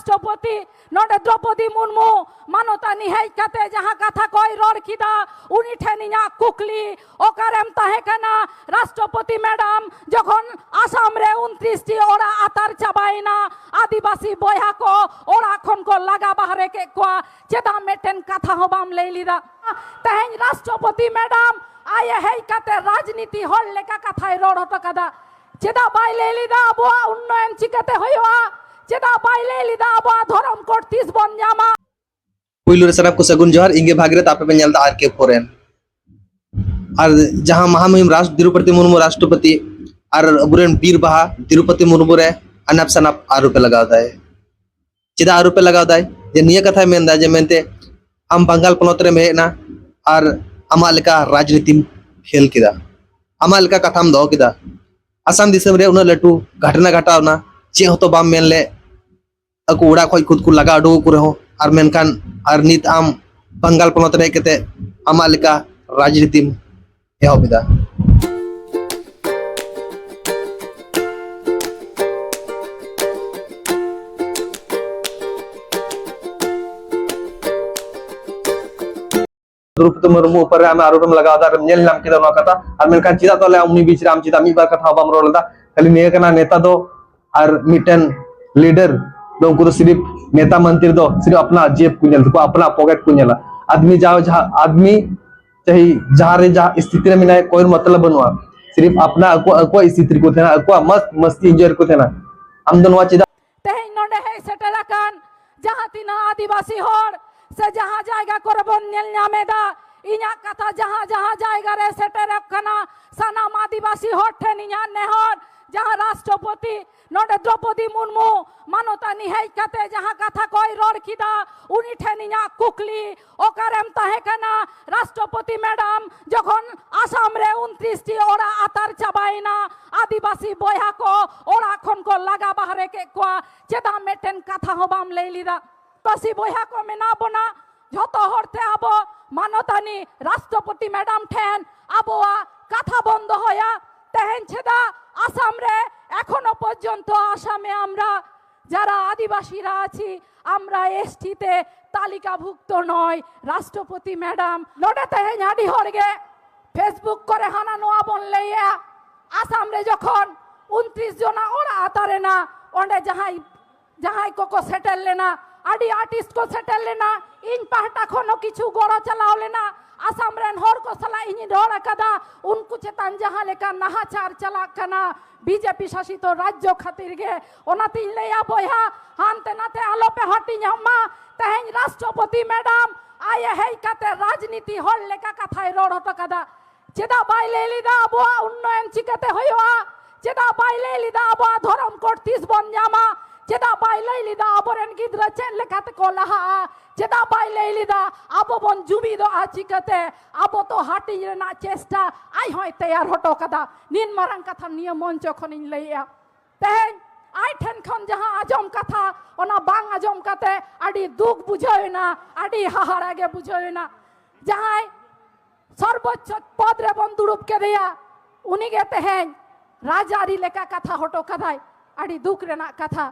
राष्ट्रपति नोडे द्रौपदी मुर्मू मानवतानी हेज कते जहां कथा कोई रोड किदा उनी ठेनिया कुकली ओकारेम ताहेकना राष्ट्रपति मैडम जखन आसाम रे 29 टी ओरा आतार चाबाइना आदिवासी बया को ओरा खन को लगा बाहरे के को चेदा मेटेन कथा होबाम लेलिदा तेहेन राष्ट्रपति मैडम आये हेज कते राजनीति हर लेका कथाय रोड हतो कदा चेदा बाय लेलिदा अबो उन्नयन चिकाते होयवा चेदा बाय लेलिदा अबो धरम कोट 30 बन जामा पुइलुरे सराब को सगुन जोहार इंगे भागरे तापे पे नेलदा आर के फोरेन और जहां महामहिम राष्ट्र तिरुपति मुर्मू राष्ट्रपति और अबुरेन बीर बाहा तिरुपति मुर्मू रे अनाप सनाप आरोप लगावदा है चेदा आरोप लगावदा है जे निया कथा मेनदा जे मेनते आम बंगाल पनत रे मेना और आमा लेका राजनीति खेल किदा आमा लेका कथाम दो किदा आसाम दिसम रे उना लटू घटना घटावना चे हतो बाम मेनले अकु उड़ा खय खुद को लगा अडो को रहो और मेनखान और नित आम बंगाल पनत रे केते आमा लेका राजनीति एहोबिदा द्रौपदी मुर्मू ऊपर आम आरोप लगावदा नेल नाम किदा नो कथा और मेनखान चिदा तले उनी बीच राम चिदा मी बार कथा बाम रोलदा खाली ने कना नेता दो और मिटन लीडर दो उनको तो सिर्फ नेता मंत्री दो सिर्फ अपना जेब को नेल को अपना पॉकेट को नेला आदमी जाओ जहां आदमी चाहे जहां रे जहां स्थिति में ना कोई मतलब बनवा सिर्फ अपना को स्थिति को थेना को मस्त मस्ती एंजॉय को थेना हम दोनों चिदा तेहे नोडे हे सेटराकान जहां तिना आदिवासी होर से जहां जायगा करबन नेल नामेदा इना कथा जहां जहां जायगा रे सेटराकना सनाम आदिवासी होर ठेनिया नेहर जहां राष्ट्रपति नोडे द्रौपदी मुर्मू मानवतानी हेज कते जहां कथा कोई रोड किदा उनी ठेनिया कुकली ओकारेम ताहेकना राष्ट्रपति मैडम जखन आसाम रे 29 टी ओरा आतार चाबाइना आदिवासी बया को ओरा खन को लगा बाहरे के को चेदा मेटेन कथा होबाम लेलिदा पसी बया को मेना बना झतो हरते आबो मानवतानी राष्ट्रपति मैडम ठेन आबोआ कथा बंद होया तेहेन छेदा आसाम रे एखोनो पर्यन्त आसामे आमरा যারা আদিবাসীরা আছি আমরা এসটিতে তালিকাভুক্ত নয় রাষ্ট্রপতি ম্যাডাম নডেতে হাঁড়ি হরগে ফেসবুক করে হানা নোয়া বললে আসাম রে যখন 29 জনা ওরা আতারে না ওন্ডে যাহাই যাহাই কোকো সেটেল লেনা আডি আর্টিস্ট को सेटल लेना इन पाहटा खनो किछु गोड़ा चलाओ लेना आसाम रेन होर को सला इन रोड़ा कदा उनको चेतन जहां लेका नाहाचार चला कना बीजेपी शासित राज्य खातिर गे ओनाती लेया बोया हानते नाते आलो पे हटी जम्मा तेहेन राष्ट्रपति मैडम आये हेज कते राजनीति हर लेका कथाय रोड हतो कदा चेदा बाय लेलिदा अबो उन्नयन चिकाते होयवा चेदा बाय लेलिदा अबो धरम कोट 30 बन जामा चेदा बाय लेलिदा अबोरेन गिद्रा चेन लेखाते को लहा चेदा बाय लेलिदा अबो बन जुबी दो आचिकते अबो तो हाटी रेना चेष्टा आई होय तैयार हटो कदा निन मारंग कथा नियम मंच खनिन लैया तेहेन आई ठन खन जहां आजम कथा ओना बांग आजम कते आडी दुख बुझायना आडी हाहारागे बुझायना जहां सर्वोच्च पद रे बन दुरुप के दिया उनी गे तेहेन राजारी लेका कथा हटो कदाय आडी दुख रेना कथा